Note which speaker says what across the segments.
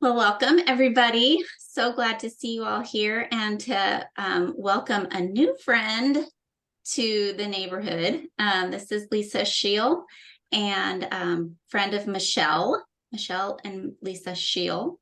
Speaker 1: Well, welcome everybody. So glad to see you all here and to welcome a new friend to the neighborhood. This is Lisa Schell and friend of Michelle. Michelle and Lisa Schell.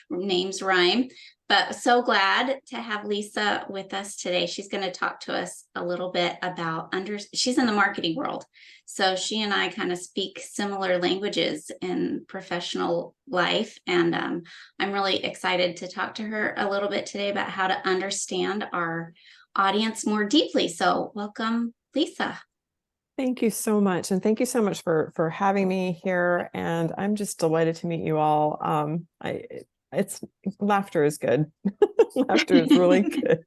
Speaker 1: Names rhyme. But so glad to have Lisa with us today. She's going to talk to us a little bit about she's in the marketing world. So she and I kind of speak similar languages in professional life. And I'm really excited to talk to her a little bit today about how to understand our audience more deeply. So welcome, Lisa.
Speaker 2: Thank you so much. And thank you so much for having me here. And I'm just delighted to meet you all. It's laughter is good. Laughter is really good.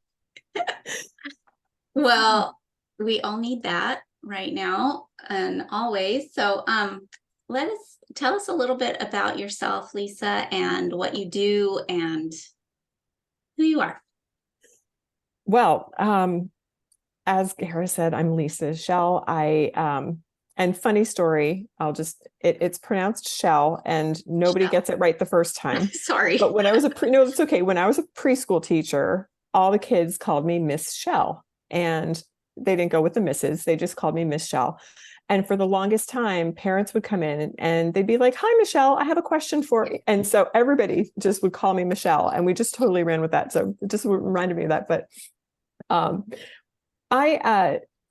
Speaker 1: Well, we all need that right now and always. So tell us a little bit about yourself, Lisa, and what you do and who you are.
Speaker 2: Well, as Gara said, I'm Lisa Schell. And funny story, it's pronounced Schell and nobody gets it right the first time.
Speaker 1: Sorry.
Speaker 2: But when I was no, it's okay. When I was a preschool teacher, all the kids called me Miss Schell, and they didn't go with the misses. They just called me Miss Schell. And for the longest time, parents would come in and they'd be like, "Hi, Michelle, I have a question for you." And so everybody just would call me Michelle, and we just totally ran with that. So it just reminded me of that. But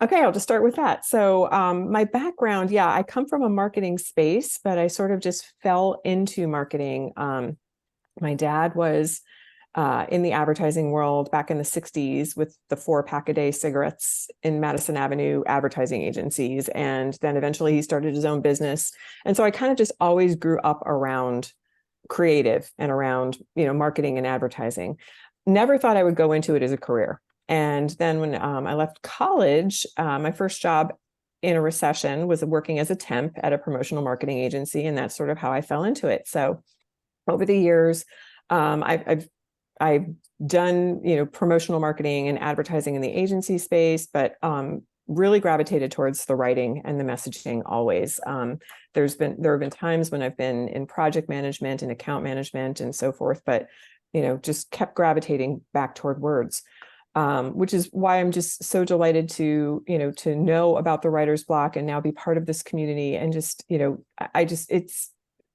Speaker 2: okay, I'll just start with that. So my background, yeah, I come from a marketing space, but I sort of just fell into marketing. My dad was in the advertising world back in the 60s with the 4-pack-a-day cigarettes in Madison Avenue advertising agencies. And then eventually he started his own business. And so I kind of just always grew up around creative and around, marketing and advertising. Never thought I would go into it as a career. And then when I left college, my first job in a recession was working as a temp at a promotional marketing agency. And that's sort of how I fell into it. So over the years, I've done, promotional marketing and advertising in the agency space, but really gravitated towards the writing and the messaging always. There have been times when I've been in project management and account management and so forth, but, just kept gravitating back toward words. Which is why I'm just so delighted to know about the writer's block and now be part of this community. And just,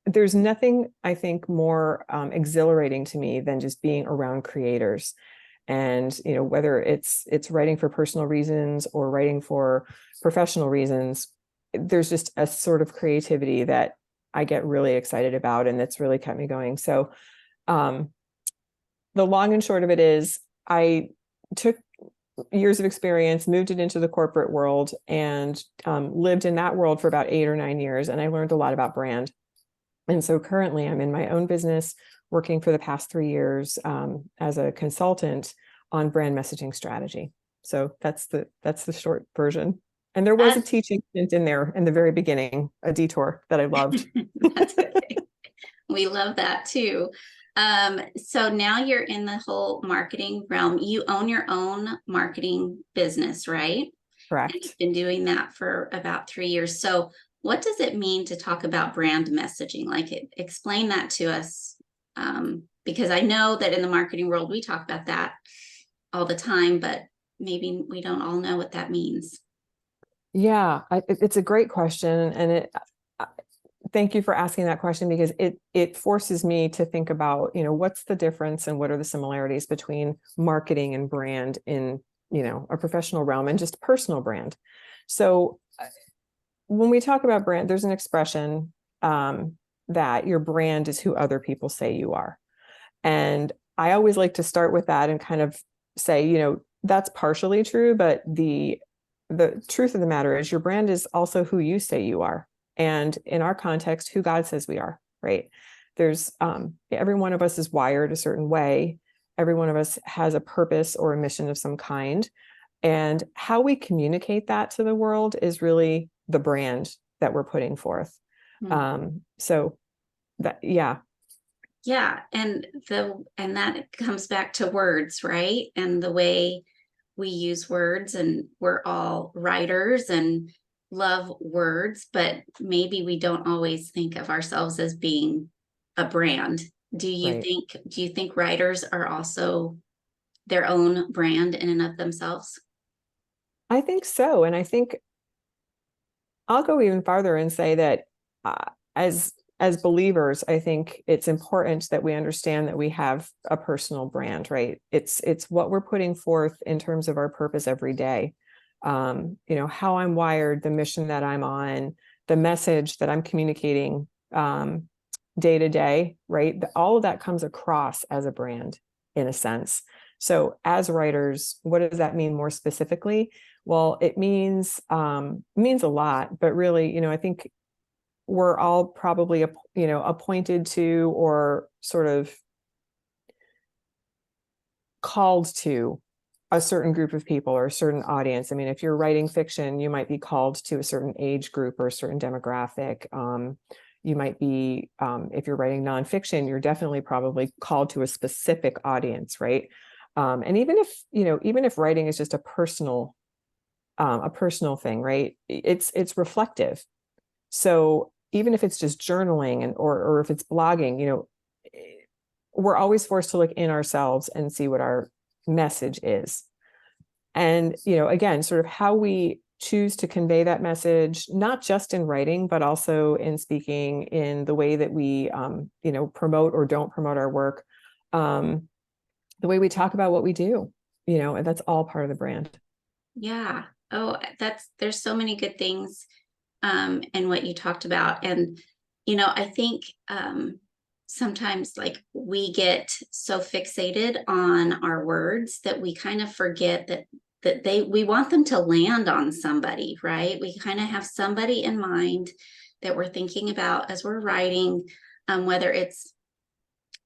Speaker 2: there's nothing I think more exhilarating to me than just being around creators. And, whether it's writing for personal reasons or writing for professional reasons, there's just a sort of creativity that I get really excited about. And that's really kept me going. So the long and short of it is I took years of experience, moved it into the corporate world, and lived in that world for about 8 or 9 years. And I learned a lot about brand. And so currently I'm in my own business, working for the past 3 years as a consultant on brand messaging strategy. So that's the short version. And there was a teaching stint in there in the very beginning, a detour that I loved.
Speaker 1: That's okay. We love that too. So now you're in the whole marketing realm. You own your own marketing business, right?
Speaker 2: Correct.
Speaker 1: And you've been doing that for about 3 years. So what does it mean to talk about brand messaging? Explain that to us. Because I know that in the marketing world, we talk about that all the time, but maybe we don't all know what that means.
Speaker 2: Yeah, it's a great question. And thank you for asking that question, because it forces me to think about, what's the difference and what are the similarities between marketing and brand in, a professional realm and just personal brand. So when we talk about brand, there's an expression that your brand is who other people say you are. And I always like to start with that and kind of say, that's partially true, but the truth of the matter is your brand is also who you say you are. And in our context, who God says we are, right? There's every one of us is wired a certain way. Every one of us has a purpose or a mission of some kind. And how we communicate that to the world is really the brand that we're putting forth.
Speaker 1: Mm-hmm.
Speaker 2: So that, yeah.
Speaker 1: Yeah. And that comes back to words, right? And the way we use words, and we're all writers and love words, but maybe we don't always think of ourselves as being a brand
Speaker 2: Right.
Speaker 1: Do you think writers are also their own brand in and of themselves?
Speaker 2: I think so. And I think I'll go even farther and say that uh, as believers, I think it's important that we understand that we have a personal brand, right? It's what we're putting forth in terms of our purpose every day. How I'm wired, the mission that I'm on, the message that I'm communicating day to day, right? All of that comes across as a brand in a sense. So as writers, what does that mean more specifically? Well, it means a lot, but really, I think we're all probably appointed to or sort of called to a certain group of people or a certain audience. I mean, if you're writing fiction, you might be called to a certain age group or a certain demographic. You might be, if you're writing nonfiction, you're definitely probably called to a specific audience, right? And even if writing is just a personal thing, right? It's reflective. So even if it's just journaling or if it's blogging, we're always forced to look in ourselves and see what our message is. And, again, sort of how we choose to convey that message, not just in writing, but also in speaking, in the way that we, promote or don't promote our work, the way we talk about what we do, and that's all part of the brand.
Speaker 1: Yeah. Oh, there's so many good things in what you talked about. And, I think sometimes like we get so fixated on our words that we kind of forget that we want them to land on somebody, right? We kind of have somebody in mind that we're thinking about as we're writing, whether it's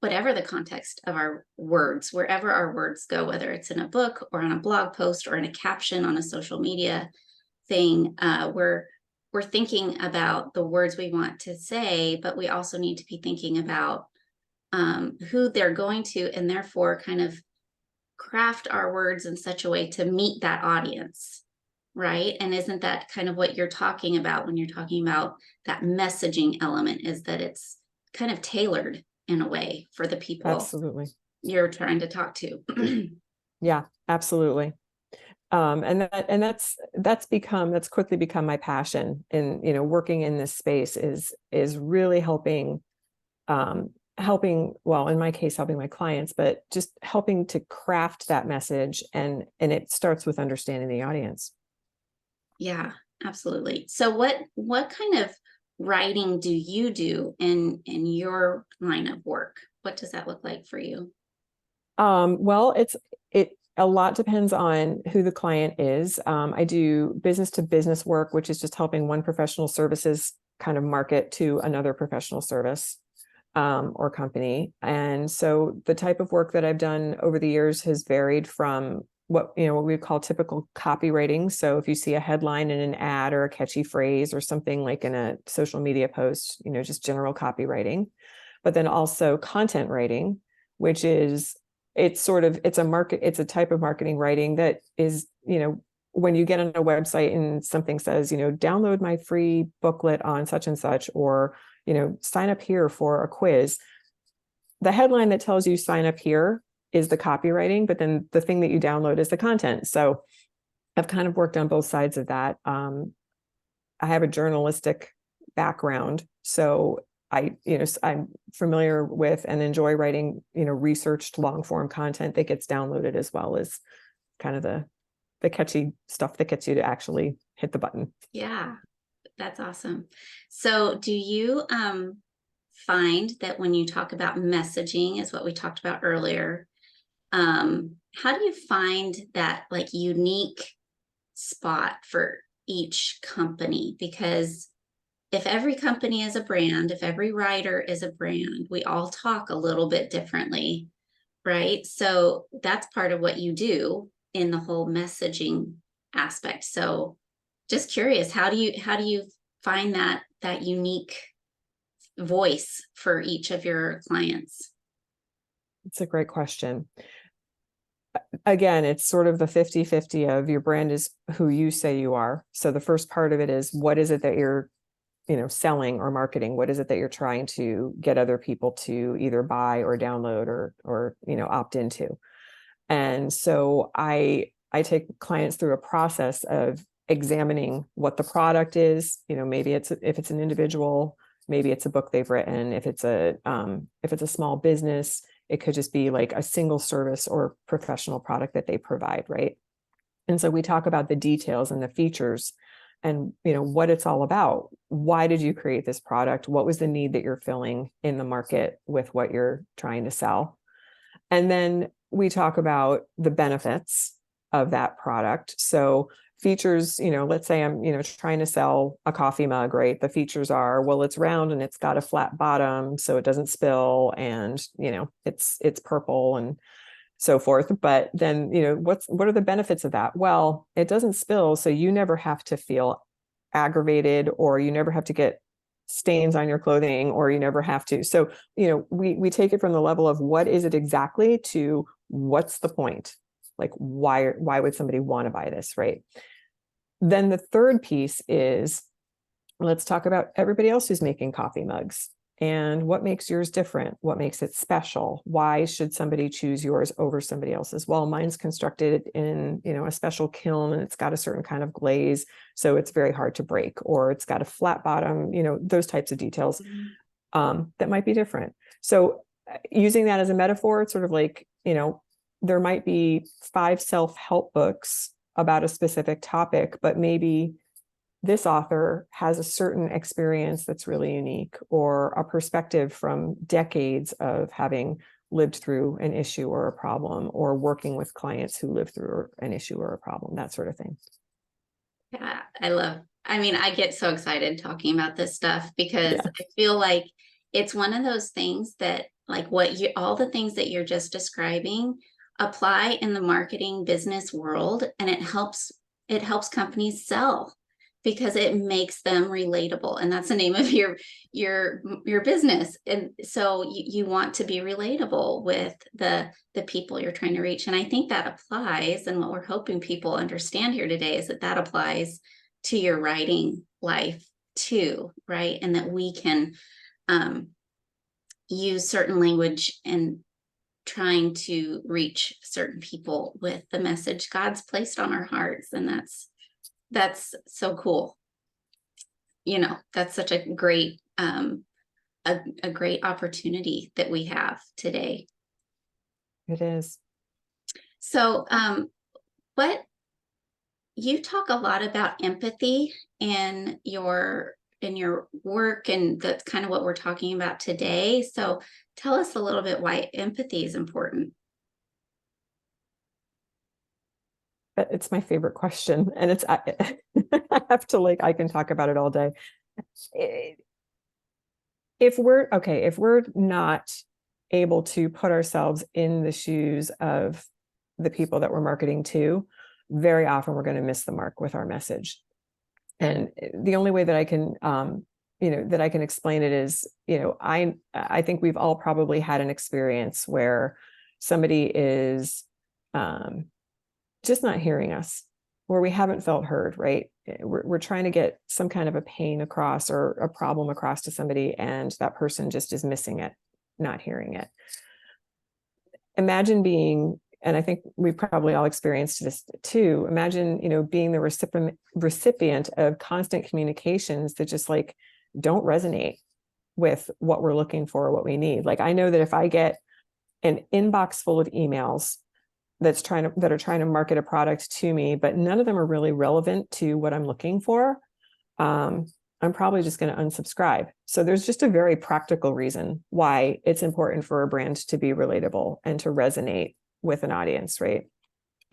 Speaker 1: whatever the context of our words, wherever our words go, whether it's in a book or on a blog post or in a caption on a social media thing, we're thinking about the words we want to say, but we also need to be thinking about who they're going to, and therefore kind of craft our words in such a way to meet that audience, right? And isn't that kind of what you're talking about when you're talking about that messaging element, is that it's kind of tailored in a way for the people
Speaker 2: Absolutely.
Speaker 1: you're trying to talk to?
Speaker 2: Yeah, absolutely. And that's quickly become my passion in, working in this space is really well, in my case, helping my clients, but just helping to craft that message. And it starts with understanding the audience.
Speaker 1: Yeah, absolutely. So what kind of writing do you do in your line of work? What does that look like for you?
Speaker 2: Well, it a lot depends on who the client is. I do business to business work, which is just helping one professional services kind of market to another professional service or company. And so the type of work that I've done over the years has varied from what we call typical copywriting. So if you see a headline in an ad or a catchy phrase or something like in a social media post, just general copywriting, but then also content writing, which is it's a type of marketing writing that is, when you get on a website and something says, download my free booklet on such and such, or, sign up here for a quiz. The headline that tells you sign up here is the copywriting, but then the thing that you download is the content. So I've kind of worked on both sides of that. I have a journalistic background, so I'm familiar with and enjoy writing, researched long form content that gets downloaded, as well as kind of the catchy stuff that gets you to actually hit the button.
Speaker 1: Yeah, that's awesome. So do you find that when you talk about messaging, is what we talked about earlier, how do you find that like unique spot for each company? Because if every company is a brand, if every writer is a brand, we all talk a little bit differently, right? So that's part of what you do in the whole messaging aspect. So just curious, how do you find that unique voice for each of your clients?
Speaker 2: It's a great question. Again, it's sort of the 50-50 of your brand is who you say you are. So the first part of it is, what is it that you're selling or marketing? What is it that you're trying to get other people to either buy or download or opt into? And so I take clients through a process of examining what the product is. Maybe if it's an individual, maybe it's a book they've written. If it's a small business, it could just be like a single service or professional product that they provide, right? And so we talk about the details and the features and what it's all about. Why did you create this product? What was the need that you're filling in the market with what you're trying to sell? And then we talk about the benefits of that product. So features, let's say I'm, trying to sell a coffee mug, right? The features are, well, it's round and it's got a flat bottom so it doesn't spill, and, it's purple and so forth. But then, what are the benefits of that? Well, it doesn't spill, so you never have to feel aggravated, or you never have to get stains on your clothing, or you never have to. So, we take it from the level of what is it exactly to what's the point? Like, why would somebody want to buy this, right? Then the third piece is, let's talk about everybody else who's making coffee mugs. And what makes yours different? What makes it special? Why should somebody choose yours over somebody else's? Well, mine's constructed in, a special kiln, and it's got a certain kind of glaze, so it's very hard to break, or it's got a flat bottom, those types of details that might be different. So using that as a metaphor, it's sort of like, there might be 5 self-help books about a specific topic, but maybe this author has a certain experience that's really unique, or a perspective from decades of having lived through an issue or a problem, or working with clients who lived through an issue or a problem, that sort of thing.
Speaker 1: Yeah, I get so excited talking about this stuff because
Speaker 2: Yeah.
Speaker 1: I feel like it's one of those things that, like, all the things that you're just describing apply in the marketing business world, and it helps companies sell because it makes them relatable, and that's the name of your business. And so you want to be relatable with the people you're trying to reach. And I think that applies, and what we're hoping people understand here today is that applies to your writing life too, right? And that we can use certain language and trying to reach certain people with the message God's placed on our hearts. And that's so cool. That's such a great a great opportunity that we have today.
Speaker 2: It is.
Speaker 1: So what you talk a lot about empathy in your work, and that's kind of what we're talking about today. So tell us a little bit why empathy is important.
Speaker 2: It's my favorite question, and I have to, I can talk about it all day. If we're not able to put ourselves in the shoes of the people that we're marketing to, very often we're going to miss the mark with our message. And the only way that I can explain it is, I think we've all probably had an experience where somebody is just not hearing us, where we haven't felt heard, right? We're trying to get some kind of a pain across or a problem across to somebody, and that person just is missing it, not hearing it. Imagine being, and I think we probably all experienced this too, imagine, being the recipient of constant communications that just don't resonate with what we're looking for or what we need. I know that if I get an inbox full of emails that are trying to market a product to me, but none of them are really relevant to what I'm looking for, I'm probably just going to unsubscribe. So there's just a very practical reason why it's important for a brand to be relatable and to resonate with an audience, right?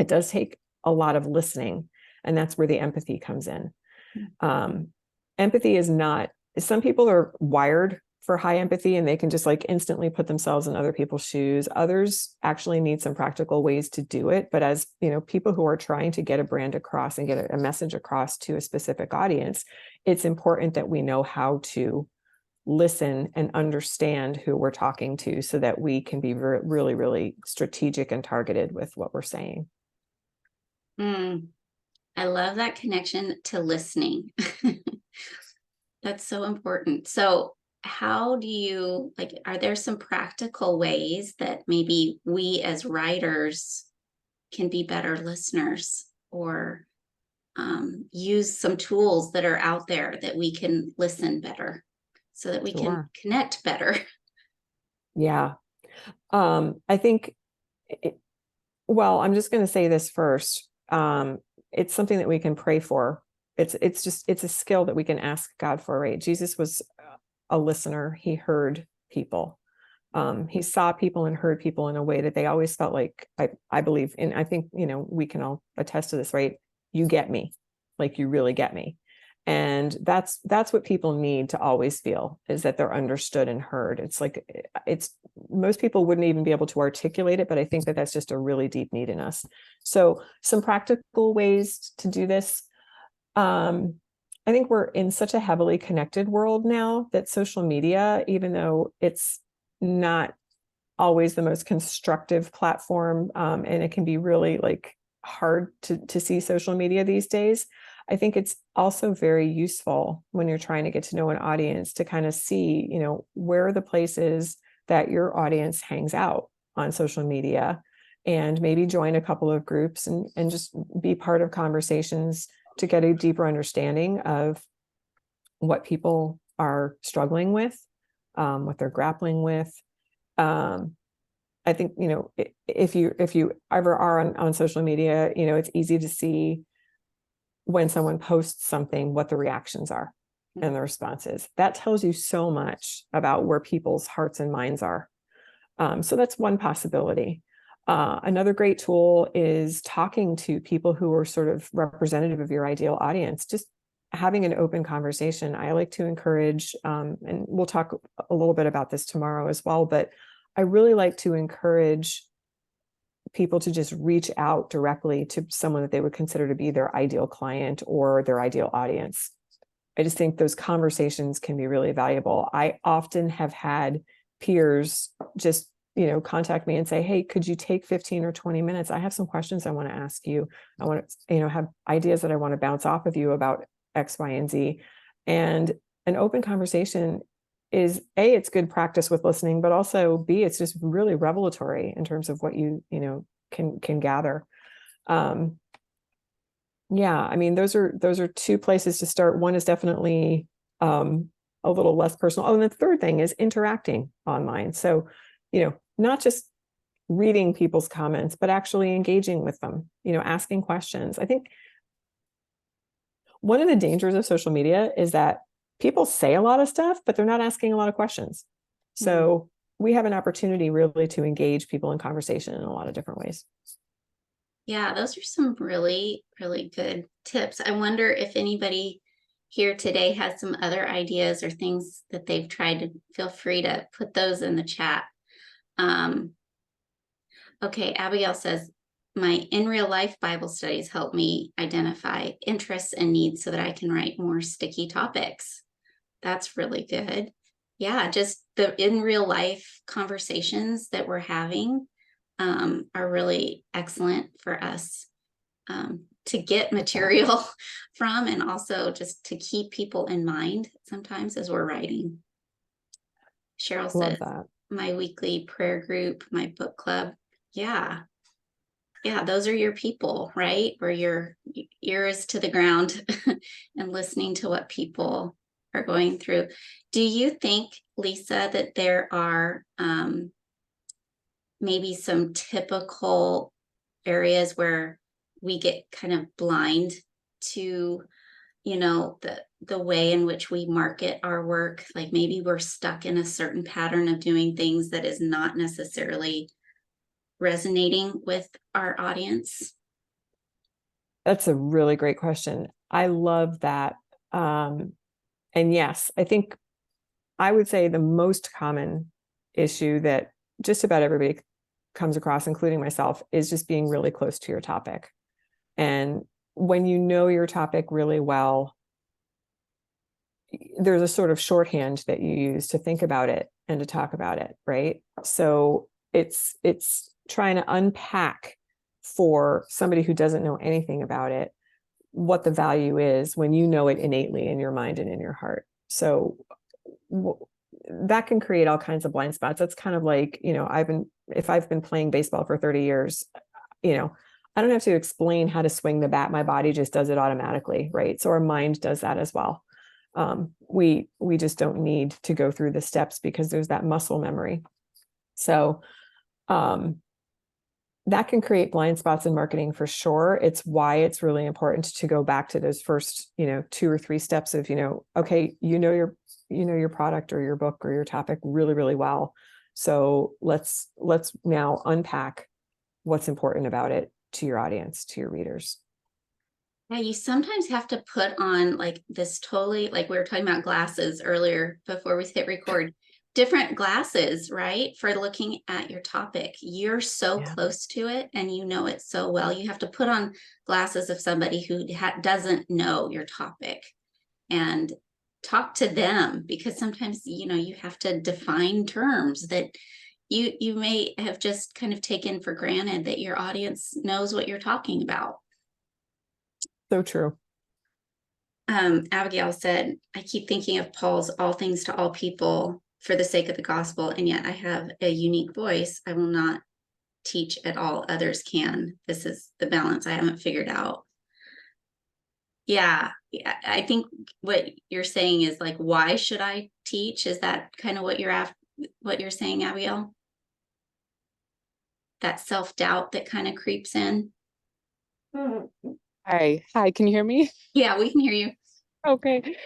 Speaker 2: It does take a lot of listening, and that's where the empathy comes in. Empathy is not, some people are wired for high empathy and they can just instantly put themselves in other people's shoes. Others actually need some practical ways to do it. But as people who are trying to get a brand across and get a message across to a specific audience, it's important that we know how to listen and understand who we're talking to, so that we can be really, really strategic and targeted with what we're saying.
Speaker 1: I love that connection to listening. That's so important. So how do you like, are there some practical ways that maybe we as writers can be better listeners, or use some tools that are out there that we can listen better so that we can
Speaker 2: Sure.
Speaker 1: connect better?
Speaker 2: Yeah. I think, it, well, I'm just going to say this first. It's something that we can pray for. It's a skill that we can ask God for, right? Jesus was a listener. He heard people. He saw people and heard people in a way that they always felt like, I believe, and I think, we can all attest to this, right? You get me, like you really get me. And that's what people need to always feel, is that they're understood and heard. It's like, it's most people wouldn't even be able to articulate it, but I think that that's just a really deep need in us. So some practical ways to do this. I think we're in such a heavily connected world now that social media, even though it's not always the most constructive platform, and it can be really like hard to see social media these days. I think it's also very useful when you're trying to get to know an audience to kind of see, where are the places that your audience hangs out on social media, and maybe join a couple of groups and just be part of conversations to get a deeper understanding of what people are struggling with, what they're grappling with. I think, if you ever are on social media, it's easy to see when someone posts something, what the reactions are and the responses. That tells you so much about where people's hearts and minds are. So that's one possibility. Another great tool is talking to people who are sort of representative of your ideal audience, just having an open conversation. I like to encourage, and we'll talk a little bit about this tomorrow as well, but I really like to encourage people to just reach out directly to someone that they would consider to be their ideal client or their ideal audience. I just think those conversations can be really valuable. I often have had peers just, contact me and say, hey, could you take 15 or 20 minutes? I have some questions I want to ask you. I want to, have ideas that I want to bounce off of you about X, Y, and Z. And an open conversation is it's good practice with listening, but also B, it's just really revelatory in terms of what you can gather. Yeah, I mean, those are two places to start. One is definitely a little less personal. Oh, and the third thing is interacting online. So, not just reading people's comments, but actually engaging with them, asking questions. I think one of the dangers of social media is that people say a lot of stuff, but they're not asking a lot of questions. So we have an opportunity really to engage people in conversation in a lot of different ways.
Speaker 1: Yeah, those are some really, really good tips. I wonder if anybody here today has some other ideas or things that they've tried. To feel free to put those in the chat. Okay, Abigail says, my in real life Bible studies help me identify interests and needs so that I can write more sticky topics. That's really good. Yeah, just the in real life conversations that we're having are really excellent for us to get material from, and also just to keep people in mind sometimes as we're writing. Cheryl says,
Speaker 2: Love that.
Speaker 1: my weekly prayer group, my book club. Yeah. Yeah, those are your people, right? Where your ear is to the ground and listening to what people are going through. Do you think, Lisa, that there are maybe some typical areas where we get kind of blind to, the way in which we market our work? Like maybe we're stuck in a certain pattern of doing things that is not necessarily resonating with our audience?
Speaker 2: That's a really great question. I love that. And yes, I think I would say the most common issue that just about everybody comes across, including myself, is just being really close to your topic. And when you know your topic really well, there's a sort of shorthand that you use to think about it and to talk about it, right? So it's trying to unpack for somebody who doesn't know anything about it what the value is when you know it innately in your mind and in your heart. So that can create all kinds of blind spots. That's kind of like, if I've been playing baseball for 30 years, I don't have to explain how to swing the bat. My body just does it automatically, right? So our mind does that as well. We just don't need to go through the steps because there's that muscle memory. So that can create blind spots in marketing for sure. It's why it's really important to go back to those first, 2 or 3 steps of, okay, your product or your book or your topic really, really well. So let's now unpack what's important about it to your audience, to your readers.
Speaker 1: Yeah, you sometimes have to put on like this totally, like we were talking about glasses earlier before we hit record, different glasses, right? For looking at your topic. You're so close to it and you know it so well. You have to put on glasses of somebody who doesn't know your topic and talk to them, because sometimes, you have to define terms that you may have just kind of taken for granted that your audience knows what you're talking about.
Speaker 2: So true.
Speaker 1: Abigail said, I keep thinking of Paul's all things to all people for the sake of the gospel, and yet I have a unique voice. I will not teach at all, others can. This is the balance I haven't figured out. Yeah, I think what you're saying is like, why should I teach? Is that kind of what you're saying, Abigail? That self-doubt that kind of creeps in.
Speaker 3: Hi, can you hear me?
Speaker 1: Yeah, we can hear you.
Speaker 3: Okay.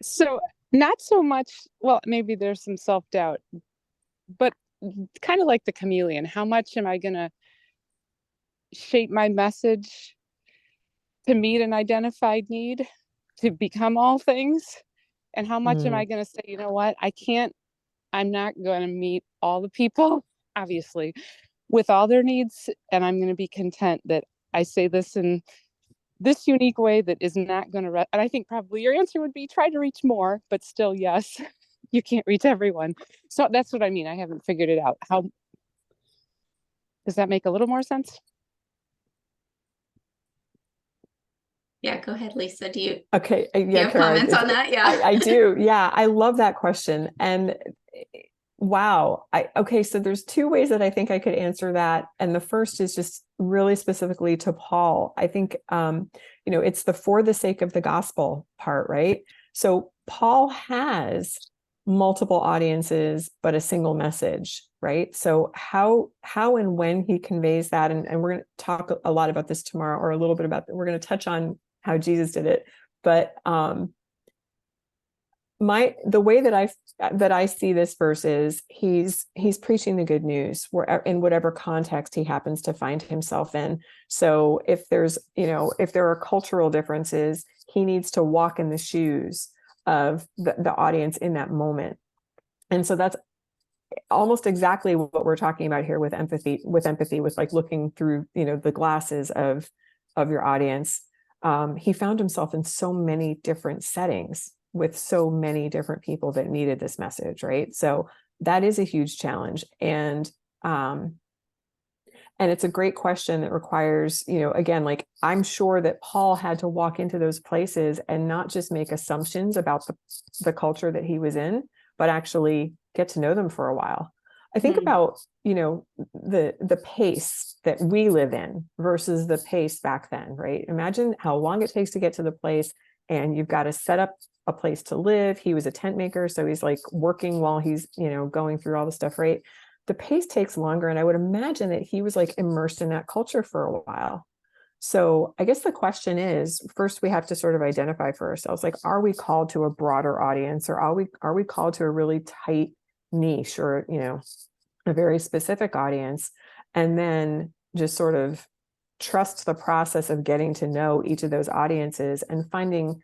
Speaker 3: So not so much, well, maybe there's some self-doubt, but kind of like the chameleon. How much am I going to shape my message to meet an identified need, to become all things? And how much am I going to say, you know what, I'm not going to meet all the people, obviously, with all their needs. And I'm going to be content that I say this in this unique way that is not going to, and I think probably your answer would be try to reach more, but still, yes, you can't reach everyone. So that's what I mean. I haven't figured it out. How does that make a little more sense?
Speaker 1: Yeah, go ahead, Lisa. Do you
Speaker 2: Okay.
Speaker 1: you
Speaker 2: Yeah,
Speaker 1: have
Speaker 2: Kara,
Speaker 1: comments on that? Yeah.
Speaker 2: I do. Yeah. I love that question. And wow. Okay. So there's 2 ways that I think I could answer that. And the first is just really specifically to Paul. I think, it's the for the sake of the gospel part, right? So Paul has multiple audiences, but a single message, right? So how and when he conveys that, and we're going to talk a lot about this tomorrow, or a little bit about, we're going to touch on how Jesus did it. But the way that I see this verse is he's preaching the good news where in whatever context he happens to find himself in. So if there's, if there are cultural differences, he needs to walk in the shoes of the audience in that moment. And so that's almost exactly what we're talking about here with empathy, with like looking through, the glasses of your audience. He found himself in so many different settings with so many different people that needed this message, right? So that is a huge challenge. And it's a great question that requires, again, like I'm sure that Paul had to walk into those places and not just make assumptions about the culture that he was in, but actually get to know them for a while. I think about, the pace that we live in versus the pace back then, right? Imagine how long it takes to get to the place, and you've got to set up a place to live. He was a tent maker, so he's like working while he's, going through all the stuff, right? The pace takes longer. And I would imagine that he was like immersed in that culture for a while. So I guess the question is, first we have to sort of identify for ourselves, like, are we called to a broader audience, or are we called to a really tight niche, or, a very specific audience? And then just sort of trust the process of getting to know each of those audiences and finding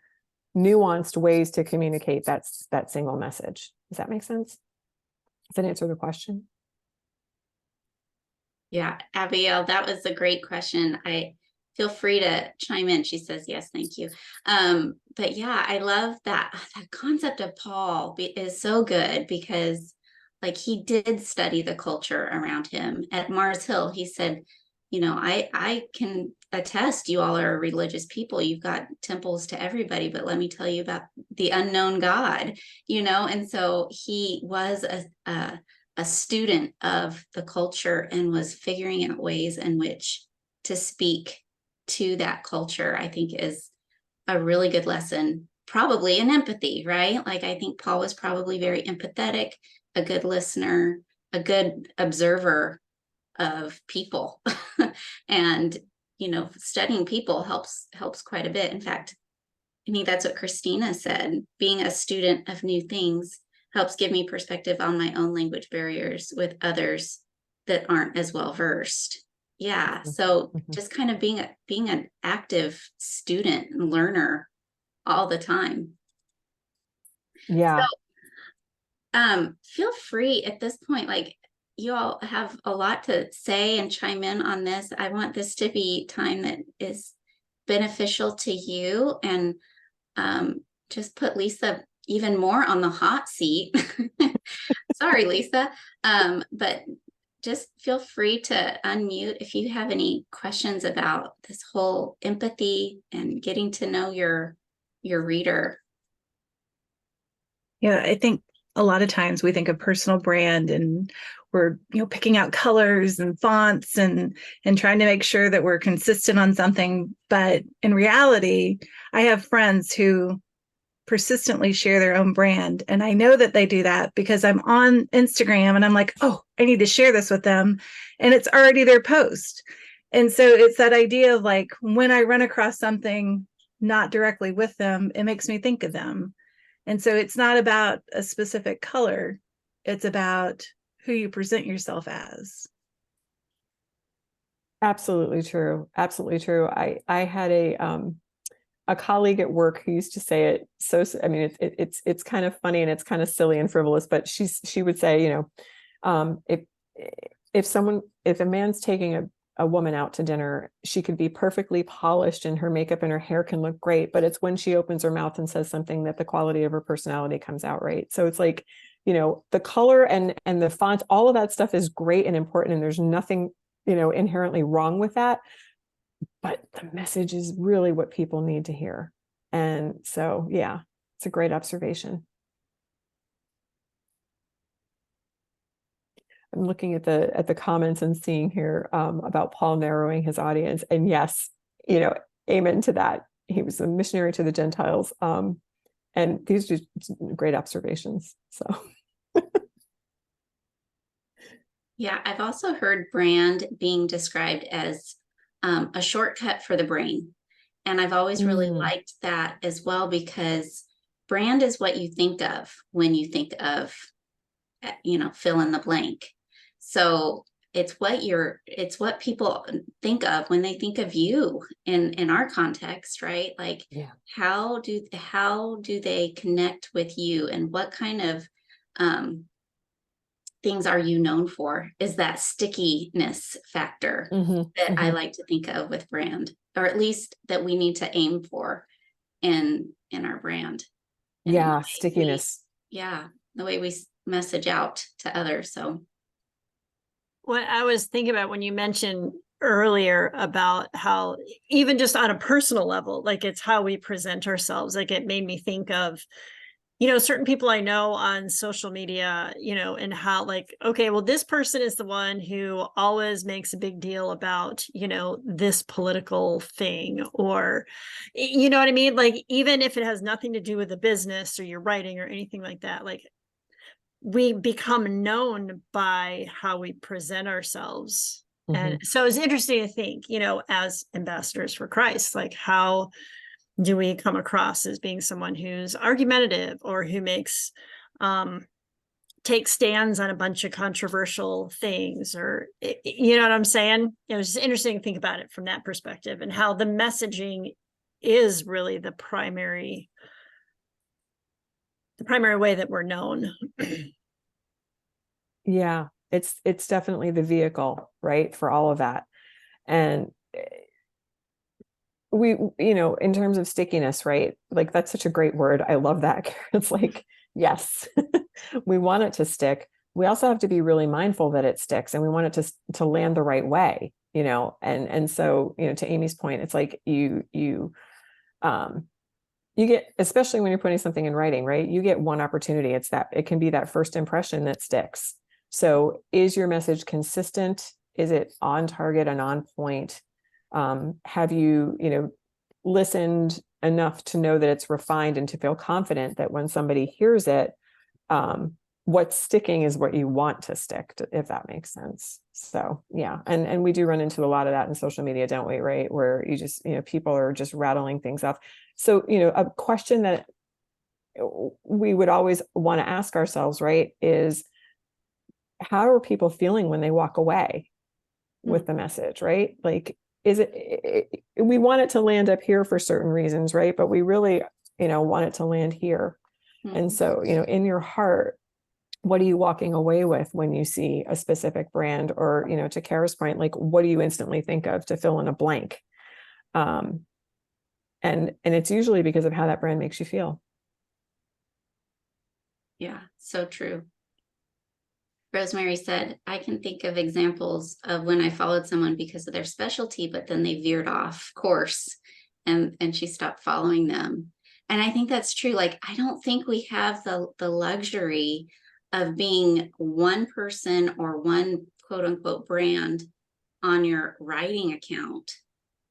Speaker 2: nuanced ways to communicate that single message. Does that make sense? Does that answer the question?
Speaker 1: Yeah, Abigail, that was a great question. I feel free to chime in. She says, yes, thank you. But yeah, I love that concept of Paul is so good, because like he did study the culture around him. At Mars Hill, he said, I can attest, you all are religious people. You've got temples to everybody, but let me tell you about the unknown God, and so he was a student of the culture and was figuring out ways in which to speak to that culture. I think is a really good lesson, probably in empathy, right? Like, I think Paul was probably very empathetic, a good listener, a good observer of people. And studying people helps quite a bit. In fact, I think that's what Christina said. Being a student of new things helps give me perspective on my own language barriers with others that aren't as well versed. Yeah. So just kind of being an active student and learner all the time.
Speaker 2: Yeah.
Speaker 1: So feel free at this point, like, you all have a lot to say and chime in on this. I want this to be time that is beneficial to you, and just put Lisa even more on the hot seat. Sorry, Lisa. But just feel free to unmute if you have any questions about this whole empathy and getting to know your reader.
Speaker 4: Yeah, I think a lot of times we think of personal brand and we're picking out colors and fonts and trying to make sure that we're consistent on something. But in reality, I have friends who persistently share their own brand. And I know that they do that because I'm on Instagram and I'm like, oh, I need to share this with them. And it's already their post. And so it's that idea of like, when I run across something not directly with them, it makes me think of them. And so it's not about a specific color. It's about who you present yourself as.
Speaker 2: Absolutely true. Absolutely true. I had a colleague at work who used to say it. So, I mean, it's kind of funny and it's kind of silly and frivolous, but she would say, if a man's taking a woman out to dinner, she could be perfectly polished and her makeup and her hair can look great, but it's when she opens her mouth and says something that the quality of her personality comes out right. So it's like, the color and the font, all of that stuff is great and important, and there's nothing, inherently wrong with that. But the message is really what people need to hear. And so, yeah, it's a great observation. I'm looking at the comments and seeing here about Paul narrowing his audience. And yes, amen to that. He was a missionary to the Gentiles. And these are just great observations. So.
Speaker 1: Yeah, I've also heard brand being described as a shortcut for the brain. And I've always really liked that as well, because brand is what you think of when you think of, fill in the blank. So it's what people think of when they think of you in our context, right? Like,
Speaker 2: yeah.
Speaker 1: How do they connect with you, and what kind of things are you known for? Is that stickiness factor that I like to think of with brand, or at least that we need to aim for in our brand. And
Speaker 2: yeah, stickiness.
Speaker 1: The way we message out to others. So
Speaker 5: what I was thinking about when you mentioned earlier about how even just on a personal level, like, it's how we present ourselves, like, it made me think of certain people I know on social media, and how, like, okay, well, this person is the one who always makes a big deal about, this political thing, or, you know what I mean? Like, even if it has nothing to do with the business or your writing or anything like that, like, we become known by how we present ourselves. And so it's interesting to think, as ambassadors for Christ, like, how do we come across as being someone who's argumentative, or who makes take stands on a bunch of controversial things, or you know what I'm saying? It was just interesting to think about it from that perspective, and how the messaging is really the primary way that we're known.
Speaker 2: Yeah, it's definitely the vehicle, right, for all of that. And we, in terms of stickiness, right, like, that's such a great word. I love that. It's like, yes, we want it to stick. We also have to be really mindful that it sticks, and we want it to land the right way. and so, to Amy's point, it's like you get, especially when you're putting something in writing, right? You get one opportunity. It can be that first impression that sticks. So is your message consistent? Is it on target and on point? Have you, listened enough to know that it's refined and to feel confident that when somebody hears it, what's sticking is what you want to stick, if that makes sense. So yeah. And we do run into a lot of that in social media, don't we? Right. Where you just, people are just rattling things off. So, a question that we would always want to ask ourselves, right, is how are people feeling when they walk away with the message, right? Like, we want it to land up here for certain reasons, right? But we really, want it to land here. And so, in your heart, what are you walking away with when you see a specific brand? Or, to Kara's point, like, what do you instantly think of to fill in a blank? And it's usually because of how that brand makes you feel.
Speaker 1: Yeah, so true. Rosemary said, I can think of examples of when I followed someone because of their specialty, but then they veered off course and she stopped following them. And I think that's true. Like, I don't think we have the luxury of being one person or one quote unquote brand on your writing account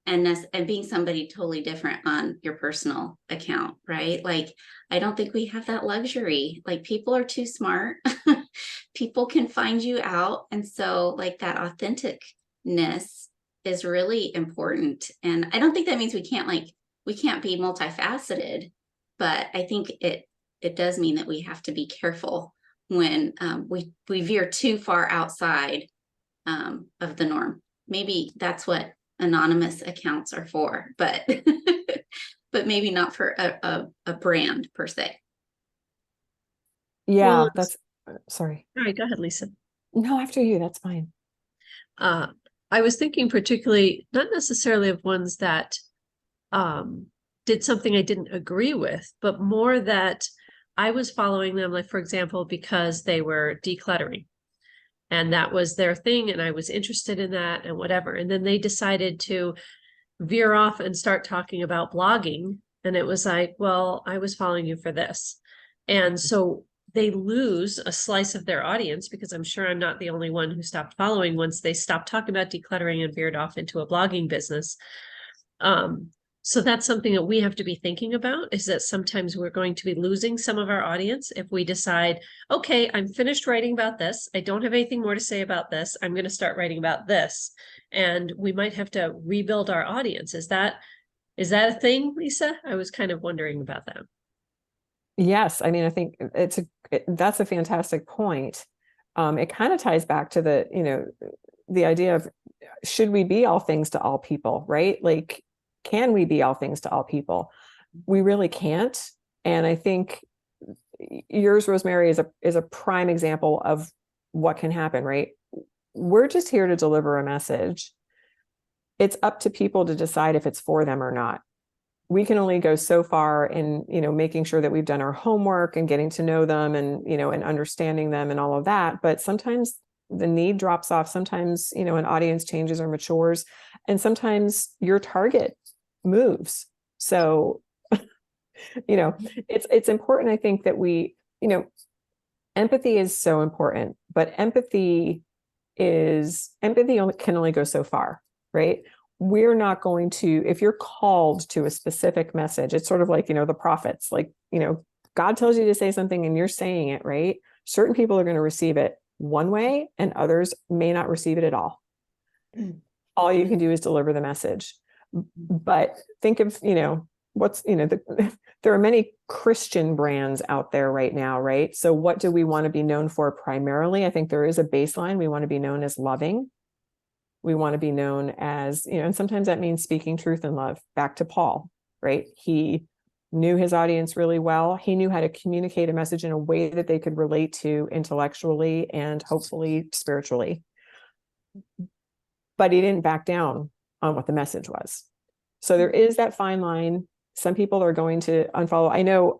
Speaker 1: and being somebody totally different on your personal account, right? Like, I don't think we have that luxury. Like, people are too smart. People can find you out. And so, like, that authenticness is really important. And I don't think that means we can't be multifaceted, but I think it does mean that we have to be careful when we veer too far outside of the norm. Maybe that's what anonymous accounts are for, but but maybe not for a brand per se.
Speaker 2: Yeah,
Speaker 5: Well,
Speaker 2: that's sorry.
Speaker 5: all right, go ahead, Lisa.
Speaker 2: No, after you, that's fine.
Speaker 6: I was thinking particularly, not necessarily of ones that did something I didn't agree with, but more that I was following them, like, for example, because they were decluttering. And that was their thing, and I was interested in that and whatever. And then they decided to veer off and start talking about blogging. And it was like, well, I was following you for this. And so they lose a slice of their audience, because I'm sure I'm not the only one who stopped following once they stopped talking about decluttering and veered off into a blogging business. So that's something that we have to be thinking about, is that sometimes we're going to be losing some of our audience if we decide, okay, I'm finished writing about this. I don't have anything more to say about this. I'm going to start writing about this. And we might have to rebuild our audience. Is that a thing, Lisa? I was kind of wondering about that.
Speaker 2: Yes. I mean, I think that's a fantastic point. It kind of ties back to the idea of, should we be all things to all people, right? Like, can we be all things to all people? We really can't. And I think yours, Rosemary, is a prime example of what can happen, right? We're just here to deliver a message. It's up to people to decide if it's for them or not. We can only go so far in, making sure that we've done our homework and getting to know them and, and understanding them and all of that. But sometimes the need drops off. Sometimes, an audience changes or matures, and sometimes your target moves. So, it's important, I think, that we, empathy is so important, but empathy can only go so far, right? We're not going to, if you're called to a specific message, it's sort of like, the prophets, like, God tells you to say something and you're saying it, right? Certain people are going to receive it one way and others may not receive it at all. All you can do is deliver the message. But think of, there are many Christian brands out there right now, right? So what do we want to be known for primarily? I think there is a baseline. We want to be known as loving. We want to be known as, and sometimes that means speaking truth in love. Back to Paul, right? He knew his audience really well. He knew how to communicate a message in a way that they could relate to intellectually and hopefully spiritually. But he didn't back down on what the message was. So there is that fine line. Some people are going to unfollow. I know,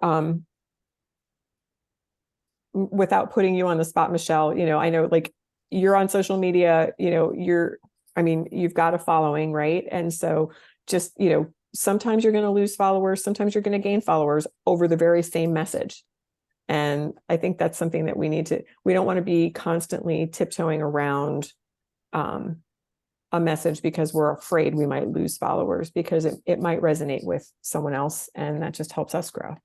Speaker 2: without putting you on the spot, Michelle, I know, like, you're on social media, I mean, you've got a following, right? And so just, sometimes you're going to lose followers, sometimes you're going to gain followers over the very same message. And I think that's something that we don't want to be constantly tiptoeing around a message because we're afraid we might lose followers, because it might resonate with someone else, and that just helps us grow.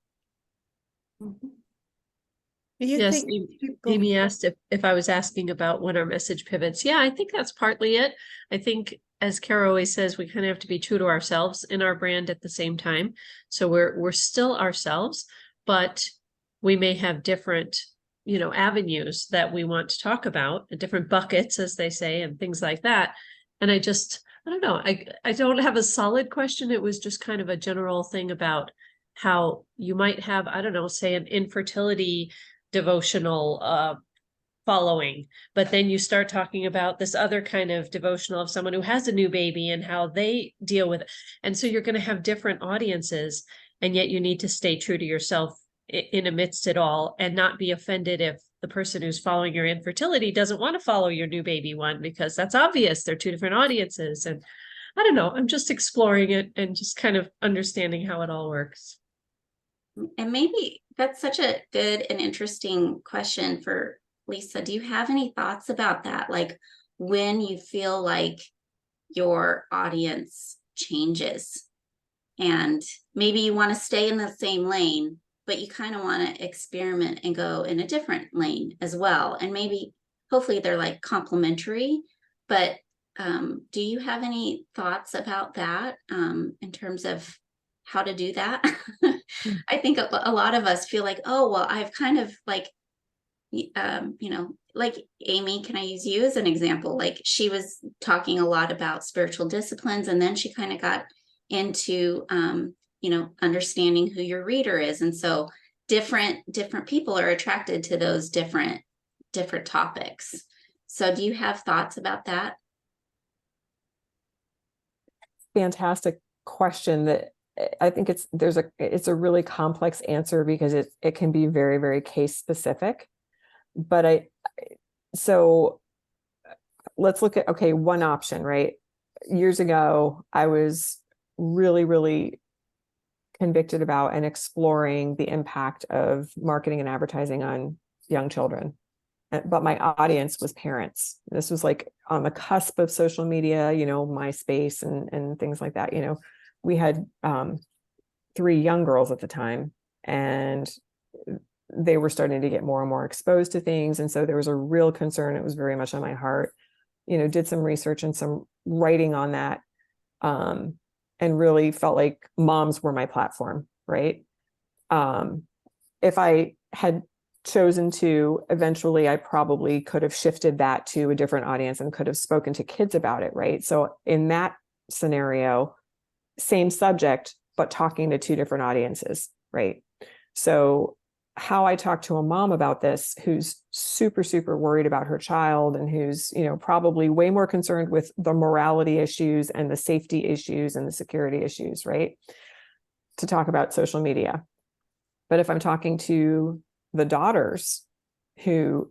Speaker 4: Do you
Speaker 6: Yes,
Speaker 4: think
Speaker 6: Amy asked if I was asking about when our message pivots. Yeah, I think that's partly it. I think, as Kara always says, we kind of have to be true to ourselves in our brand at the same time. So we're still ourselves, but we may have different, avenues that we want to talk about, different buckets, as they say, and things like that. And I don't know. I don't have a solid question. It was just kind of a general thing about how you might have, I don't know, say an infertility devotional following, but then you start talking about this other kind of devotional of someone who has a new baby and how they deal with it. And so you're going to have different audiences, and yet you need to stay true to yourself in amidst it all, and not be offended if the person who's following your infertility doesn't want to follow your new baby one, because that's obvious. They're two different audiences. And I don't know, I'm just exploring it and just kind of understanding how it all works.
Speaker 1: And maybe that's such a good and interesting question for Lisa. Do you have any thoughts about that? Like, when you feel like your audience changes and maybe you want to stay in the same lane, but you kind of want to experiment and go in a different lane as well. And maybe, hopefully they're like complementary, but do you have any thoughts about that in terms of how to do that? I think a lot of us feel like, oh, well, I've kind of like, like Amy, can I use you as an example? Like, she was talking a lot about spiritual disciplines, and then she kind of got into, understanding who your reader is. And so different people are attracted to those different topics. So do you have thoughts about that?
Speaker 2: Fantastic question that I think it's a really complex answer, because it can be very, very case specific. But so let's look at, okay, one option, right? Years ago, I was really, really convicted about and exploring the impact of marketing and advertising on young children. But my audience was parents. This was like on the cusp of social media, MySpace and things like that. We had 3 young girls at the time, and they were starting to get more and more exposed to things. And so there was a real concern. It was very much on my heart, did some research and some writing on that, and really felt like moms were my platform, right? If I had chosen to, eventually I probably could have shifted that to a different audience and could have spoken to kids about it, right? So in that scenario, same subject, but talking to 2 different audiences, right? So how I talk to a mom about this, who's super, super worried about her child, and who's, probably way more concerned with the morality issues and the safety issues and the security issues, right? To talk about social media. But if I'm talking to the daughters who,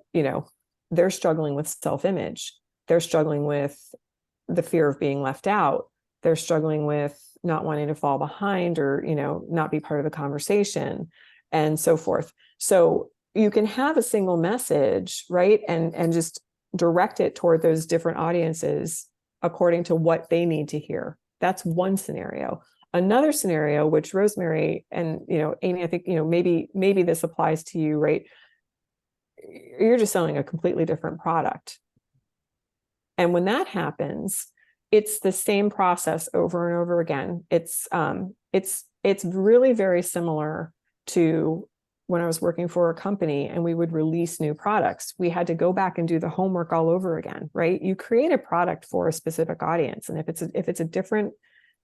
Speaker 2: they're struggling with self-image, they're struggling with the fear of being left out, they're struggling with not wanting to fall behind or, not be part of the conversation, and so forth. So you can have a single message, right? And just direct it toward those different audiences according to what they need to hear. That's one scenario. Another scenario, which Rosemary and, Amy, I think, maybe this applies to you, right? You're just selling a completely different product. And when that happens, it's the same process over and over again. It's really very similar to when I was working for a company and we would release new products. We had to go back and do the homework all over again, right? You create a product for a specific audience. And if it's a different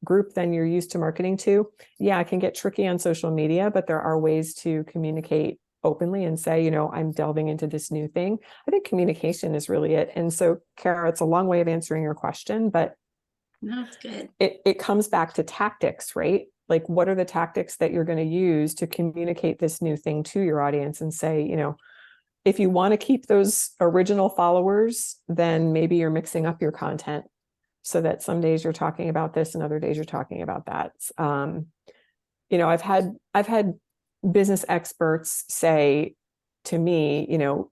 Speaker 2: group than you're used to marketing to, yeah, it can get tricky on social media, but there are ways to communicate openly and say, I'm delving into this new thing. I think communication is really it. And so, Kara, it's a long way of answering your question, but
Speaker 1: No, it's good.
Speaker 2: It comes back to tactics, right? Like, what are the tactics that you're going to use to communicate this new thing to your audience and say, if you want to keep those original followers, then maybe you're mixing up your content. so that some days you're talking about this and other days you're talking about that. You know, I've had business experts say to me, you know,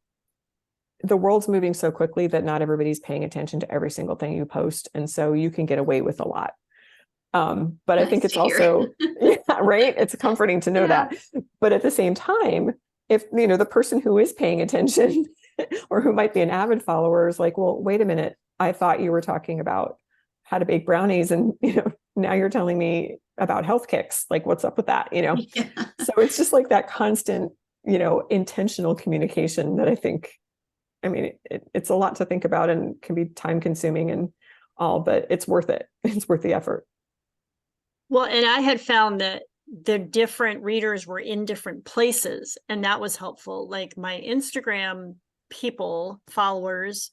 Speaker 2: the world's moving so quickly that not everybody's paying attention to every single thing you post. And so you can get away with a lot. But I think it's also, yeah, right. It's comforting to know that. But at the same time, if, you know, the person who is paying attention or who might be an avid follower is like, well, wait a minute, I thought you were talking about how to bake brownies. And, you know, now you're telling me about health kicks. Like, what's up with that? You know?
Speaker 1: Yeah.
Speaker 2: So it's just like that constant, you know, intentional communication that I think, I mean, it's a lot to think about and can be time consuming and all, but it's worth it. It's worth the effort.
Speaker 5: Well, and I had found that the different readers were in different places, and that was helpful. Like my Instagram people, followers,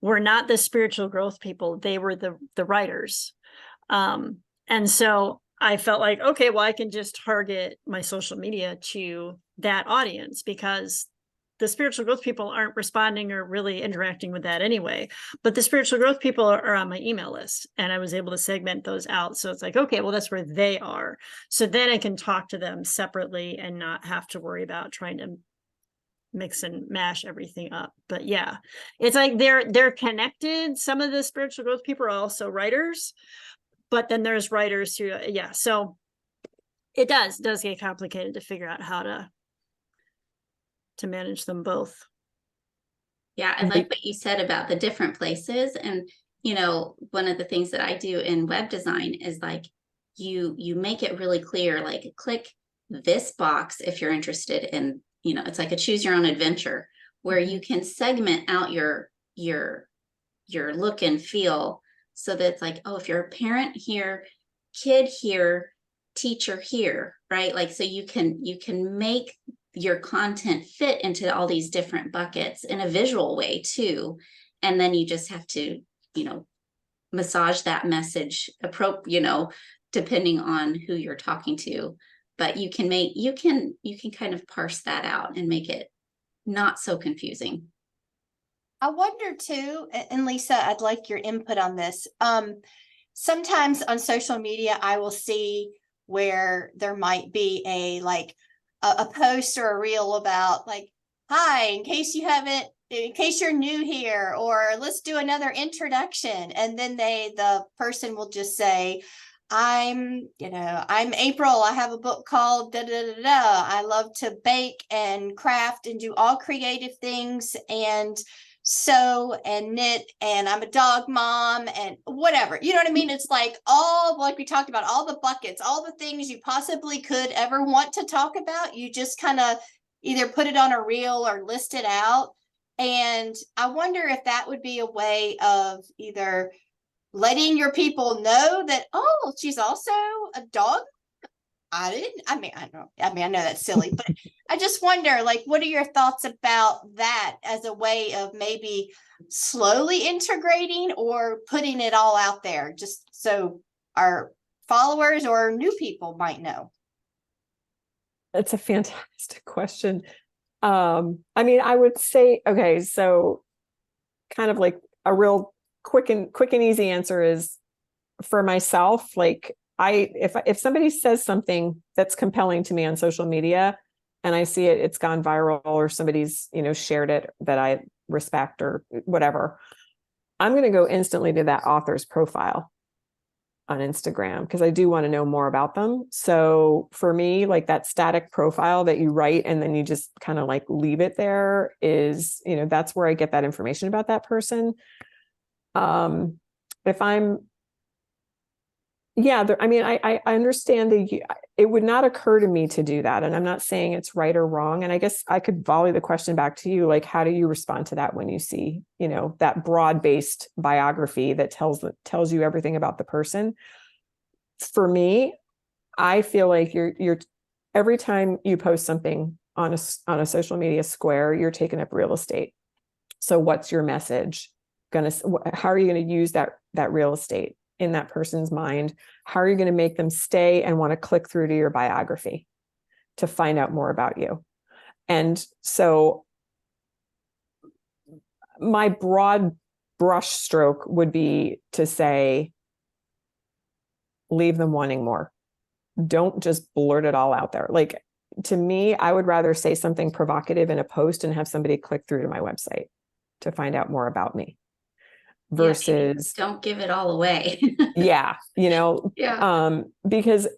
Speaker 5: were not the spiritual growth people. They were the writers. And so I felt like, okay, well, I can just target my social media to that audience, because the spiritual growth people aren't responding or really interacting with that anyway. But the spiritual growth people are on my email list, and I was able to segment those out. So it's like, okay, well, that's where they are. So then I can talk to them separately and not have to worry about trying to mix and mash everything up. But yeah, it's like they're connected. Some of the spiritual growth people are also writers, but then there's writers who, yeah. So it does get complicated to figure out how to manage them both.
Speaker 1: Yeah, I like what you said about the different places. And, you know, one of the things that I do in web design is like you make it really clear, like click this box if you're interested in, you know, it's like a choose your own adventure where you can segment out your look and feel, so that it's like, oh, if you're a parent here, kid here, teacher here, right? Like, so you can make your content fit into all these different buckets in a visual way too. And then you just have to, you know, massage that message you know, depending on who you're talking to. But you can kind of parse that out and make it not so confusing.
Speaker 7: I wonder too, and Lisa, I'd like your input on this. Sometimes on social media, I will see where there might be a post or a reel about like, hi, in case you're new here, or let's do another introduction. And then the person will just say, I'm April. I have a book called da da da da. I love to bake and craft and do all creative things and sew and knit, and I'm a dog mom and whatever. You know what I mean? It's like all, like we talked about, all the buckets, all the things you possibly could ever want to talk about. You just kind of either put it on a reel or list it out. And I wonder if that would be a way of either letting your people know that, oh, she's also a dog. I know that's silly, but I just wonder, like, what are your thoughts about that as a way of maybe slowly integrating or putting it all out there just so our followers or new people might know?
Speaker 2: That's a fantastic question. I mean, I would say, okay, so kind of like a real quick and easy answer is, for myself, like if somebody says something that's compelling to me on social media and I see it's gone viral, or somebody's, you know, shared it that I respect or whatever, I'm going to go instantly to that author's profile on Instagram, because I do want to know more about them. So for me, like that static profile that you write and then you just kind of like leave it there is, you know, that's where I get that information about that person. If I'm, yeah, I mean, I understand it would not occur to me to do that. And I'm not saying it's right or wrong. And I guess I could volley the question back to you. Like, how do you respond to that when you see, you know, that broad-based biography that tells you everything about the person? For me, I feel like you're every time you post something on a social media square, you're taking up real estate. So what's your message? How are you going to use that real estate in that person's mind? How are you going to make them stay and want to click through to your biography to find out more about you? And so my broad brush stroke would be to say, leave them wanting more. Don't just blurt it all out there. Like, to me, I would rather say something provocative in a post and have somebody click through to my website to find out more about me versus
Speaker 1: don't give it all away.
Speaker 2: yeah,
Speaker 1: Yeah.
Speaker 2: because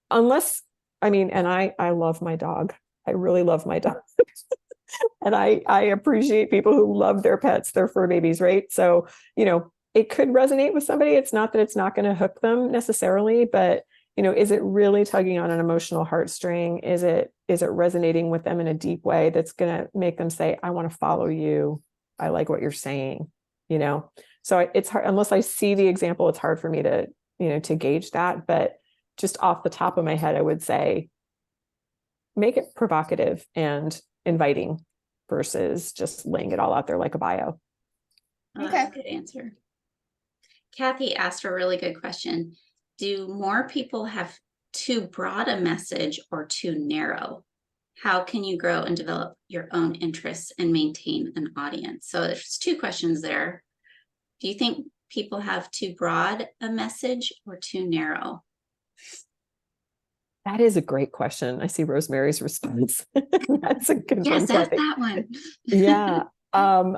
Speaker 2: unless, I mean, and I love my dog. I really love my dog. And I appreciate people who love their pets, their fur babies, right? So, it could resonate with somebody. It's not that it's not going to hook them necessarily, but is it really tugging on an emotional heartstring? Is it resonating with them in a deep way that's going to make them say, I want to follow you. I like what you're saying, So it's hard, unless I see the example, it's hard for me to, to gauge that. But just off the top of my head, I would say, make it provocative and inviting versus just laying it all out there like a bio.
Speaker 1: Oh, that's a good answer. Kathy asked a really good question. Do more people have too broad a message or too narrow? How can you grow and develop your own interests and maintain an audience? So there's two questions there. Do you think people have too broad a message or too narrow?
Speaker 2: That is a great question. I see Rosemary's response. That's a good one.
Speaker 1: Yes,
Speaker 2: Kathy.
Speaker 1: that's that one.
Speaker 2: Yeah. I'm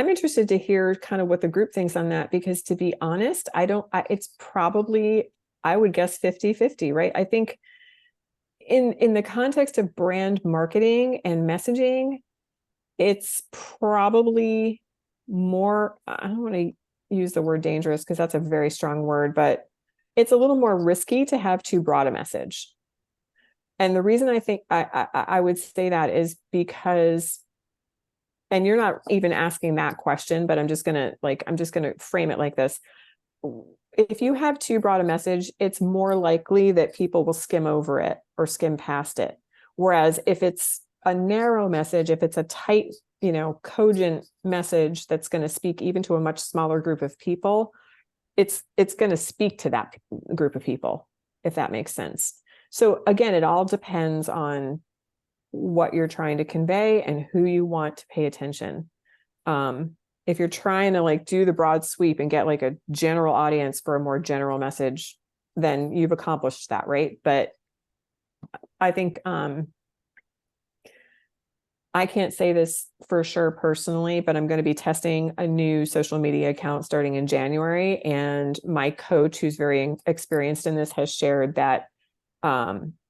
Speaker 2: interested to hear kind of what the group thinks on that, because to be honest, it's probably, I would guess 50-50, right? I think in the context of brand marketing and messaging, it's probably more, I don't want to use the word dangerous because that's a very strong word, but it's a little more risky to have too broad a message. And the reason I think I would say that is because, and you're not even asking that question, but I'm just going to frame it like this. If you have too broad a message, it's more likely that people will skim over it or skim past it. Whereas if it's a narrow message, if it's a tight, cogent message that's going to speak even to a much smaller group of people, it's going to speak to that group of people, if that makes sense. So again, it all depends on what you're trying to convey and who you want to pay attention. If you're trying to do the broad sweep and get a general audience for a more general message, then you've accomplished that, right? But I think I can't say this for sure personally, but I'm going to be testing a new social media account starting in January. And my coach, who's very experienced in this, has shared that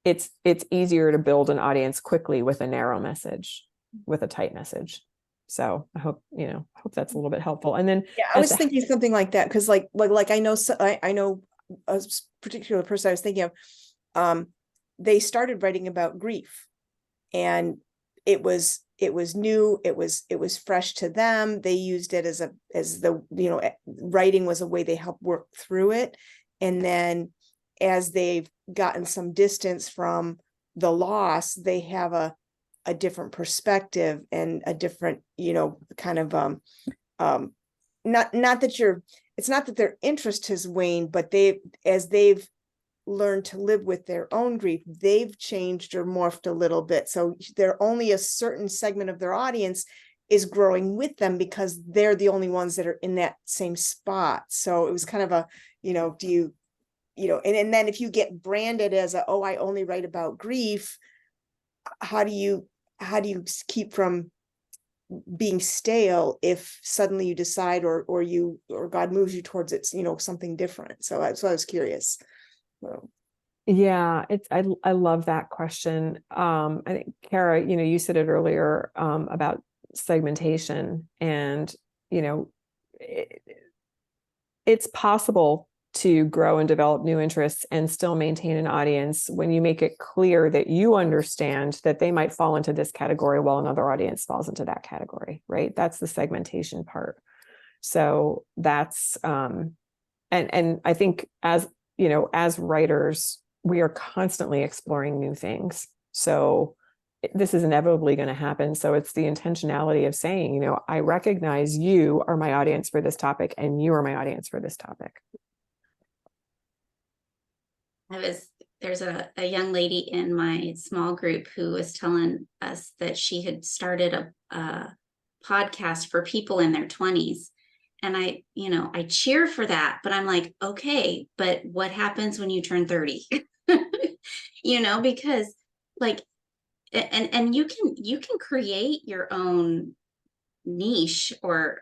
Speaker 2: it's easier to build an audience quickly with a narrow message, with a tight message. So I hope that's a little bit helpful. And then
Speaker 8: I was thinking something like that, because like I know a particular person I was thinking of, they started writing about grief, and it was new, it was fresh to them. They used it as writing was a way they helped work through it. And then as they've gotten some distance from the loss, they have a different perspective and a different, kind of not that it's not that their interest has waned, but as they've learned to live with their own grief, they've changed or morphed a little bit. So they're only a certain segment of their audience is growing with them because they're the only ones that are in that same spot. So it was kind of a, do you, and then if you get branded as I only write about grief, how do you keep from being stale if suddenly you decide or God moves you towards it, something different. So I was curious. So.
Speaker 2: Yeah, I love that question. I think Kara, you said it earlier about segmentation, and it's possible to grow and develop new interests and still maintain an audience when you make it clear that you understand that they might fall into this category while another audience falls into that category, right? That's the segmentation part. So that's and I think as writers, we are constantly exploring new things. So this is inevitably going to happen. So it's the intentionality of saying, I recognize you are my audience for this topic and you are my audience for this topic.
Speaker 1: I was there's a young lady in my small group who was telling us that she had started a podcast for people in their 20s. And I cheer for that, but I'm like, okay, but what happens when you turn 30? Because like, and you can create your own niche or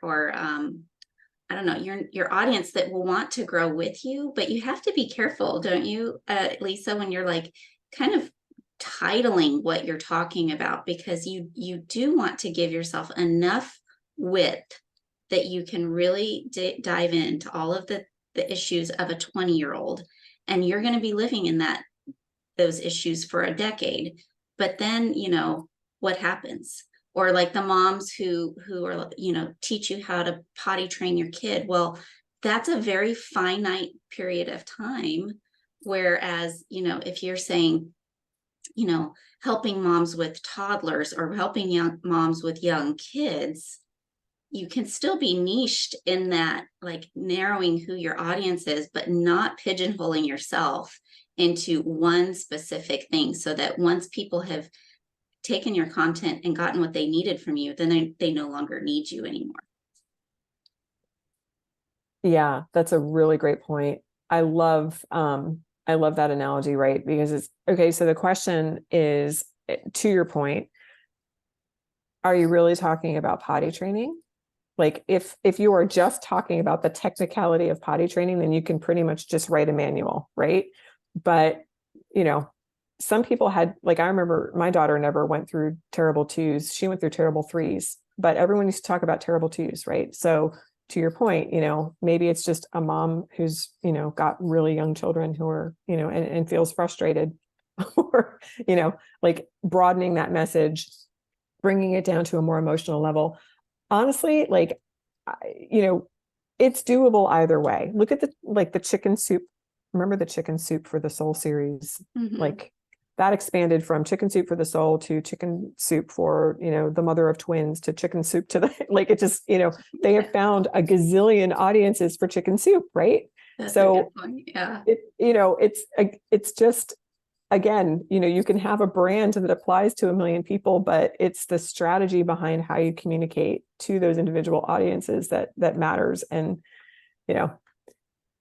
Speaker 1: I don't know, your audience that will want to grow with you, but you have to be careful, don't you, Lisa, when you're like kind of titling what you're talking about, because you do want to give yourself enough width that you can really dive into all of the issues of a 20-year-old, and you're going to be living in those issues for a decade. But then, what happens? Or like the moms who are, teach you how to potty train your kid. Well, that's a very finite period of time. Whereas, if you're saying, helping moms with toddlers or helping young moms with young kids, you can still be niched in that, like narrowing who your audience is, but not pigeonholing yourself into one specific thing, so that once people have taken your content and gotten what they needed from you, then they no longer need you anymore.
Speaker 2: Yeah, that's a really great point. I love that analogy, right? Because it's okay. So the question is, to your point, are you really talking about potty training? Like if you are just talking about the technicality of potty training, then you can pretty much just write a manual, right? But, some people had, like, I remember my daughter never went through terrible twos. She went through terrible threes, but everyone used to talk about terrible twos, right? So to your point, maybe it's just a mom who's, got really young children who are, and feels frustrated, or, like broadening that message, bringing it down to a more emotional level. Honestly, like, it's doable either way. Look at the chicken soup. Remember the chicken soup for the soul series?
Speaker 1: Mm-hmm.
Speaker 2: Like that expanded from chicken soup for the soul to chicken soup for, the mother of twins, to chicken soup to the, like, it just, they have found a gazillion audiences for chicken soup, right?
Speaker 1: That's
Speaker 2: so
Speaker 1: a good point. Yeah.
Speaker 2: It's just, again, you can have a brand that applies to 1 million people, but it's the strategy behind how you communicate to those individual audiences that matters. And,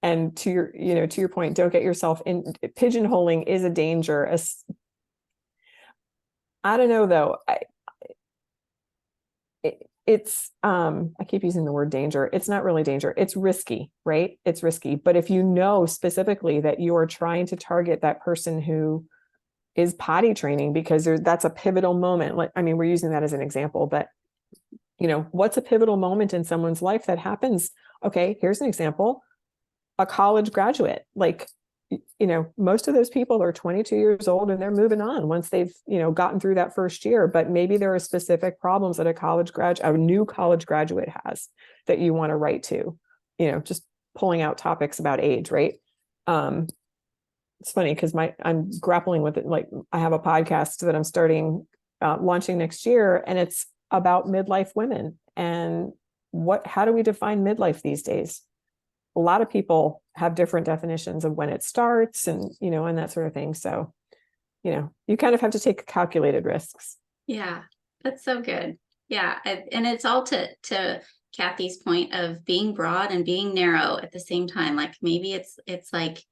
Speaker 2: and to your point, don't get yourself in. Pigeonholing is a danger. I don't know though. I keep using the word danger. It's not really danger. It's risky, right? It's risky. But if you know specifically that you are trying to target that person who is potty training, because that's a pivotal moment. Like, I mean, we're using that as an example, but what's a pivotal moment in someone's life that happens? Okay, here's an example. A college graduate, like, most of those people are 22 years old and they're moving on once they've, gotten through that first year. But maybe there are specific problems that a new college graduate has that you want to write to, just pulling out topics about age, right? It's funny because I'm grappling with it. Like, I have a podcast that I'm starting, launching next year, and it's about midlife women and how do we define midlife these days? A lot of people have different definitions of when it starts and, and that sort of thing. So, you kind of have to take calculated risks.
Speaker 1: Yeah, that's so good. Yeah. And it's all to Kathy's point of being broad and being narrow at the same time. Like maybe it's like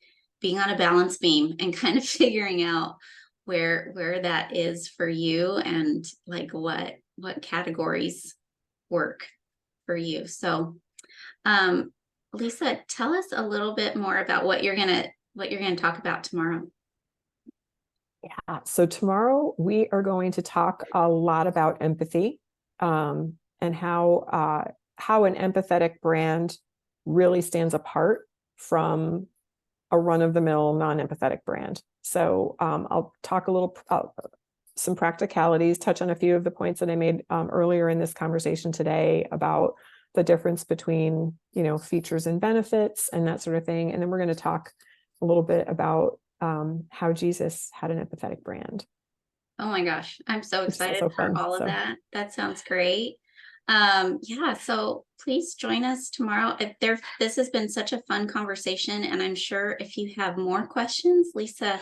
Speaker 1: being on a balance beam and kind of figuring out where that is for you and like what categories work for you. So, Lisa, tell us a little bit more about what you're gonna talk about tomorrow.
Speaker 2: Yeah. So tomorrow we are going to talk a lot about empathy, and how an empathetic brand really stands apart from a run-of-the-mill non-empathetic brand. So I'll talk a little some practicalities, touch on a few of the points that I made earlier in this conversation today about the difference between, features and benefits and that sort of thing. And then we're going to talk a little bit about how Jesus had an empathetic brand.
Speaker 1: Oh my gosh, I'm so excited
Speaker 2: so
Speaker 1: for
Speaker 2: fun,
Speaker 1: all of that. That sounds great. Yeah, so please join us tomorrow. This has been such a fun conversation, and I'm sure if you have more questions, Lisa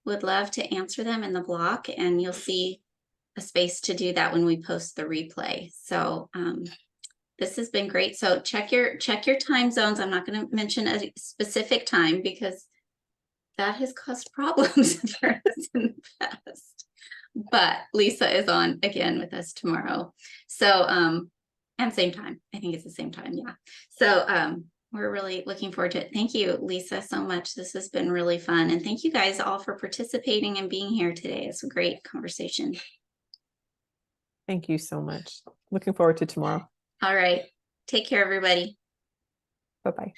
Speaker 1: would love to answer them in the block, and you'll see a space to do that when we post the replay. So this has been great. So check your time zones. I'm not going to mention a specific time because that has caused problems for us in the past. But Lisa is on again with us tomorrow. So and same time. I think it's the same time. Yeah. So we're really looking forward to it. Thank you, Lisa, so much. This has been really fun. And thank you guys all for participating and being here today. It's a great conversation.
Speaker 2: Thank you so much. Looking forward to tomorrow.
Speaker 1: All right. Take care, everybody.
Speaker 2: Bye-bye.